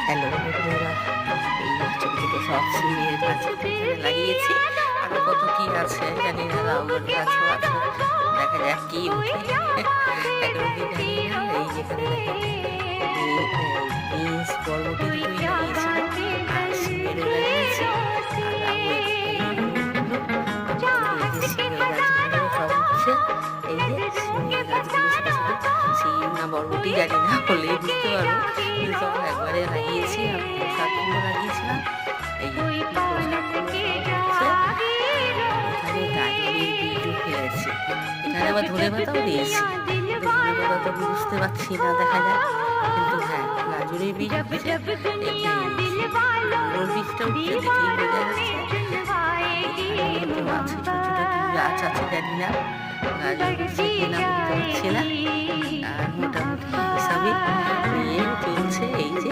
Hello বন্ধুরা, এই ছোটো ছোটো সব সিমের গাছ এখানে লাগিয়েছি। আরো কত কি আছে জানি না, লাউয়ের গাছও আছে, দেখা যাক কি উঠে। এখন কি জানি না। এই যেখানে বিনস বরবটি দুটোই লাগিয়েছি, আর সিমেরও লাগিয়েছি, আর লাউয়ের সিমের গাছগুলো সব উঠছে। এই যে সিমের গাছগুলো ছোটো ছোটো, সিম না বরবটি জানি না, বললেই বুঝতে পারবো। সব একবারে লাগিয়েছি, আর শাকগুলো লাগিয়েছিলাম। এই এখানে গাজরের বীজও ফেলেছি, এখানে আবার ধনে পাতাও দিয়েছি। ধনে পাতা তো বুঝতে পারছি না, দেখা যাক। কিন্তু হ্যাঁ, গাজরের বীজ উঠছে, আলুর বীজটা উঠছে, দেখলেই বোঝা যাচ্ছে। আছে ছোট ছোট কি গাছ আছে জানি না, গাজর উঠছে কিনা বুঝতে পারছি না। আর মোটামুটি হিসাবে নিয়ে চলছে এই যে।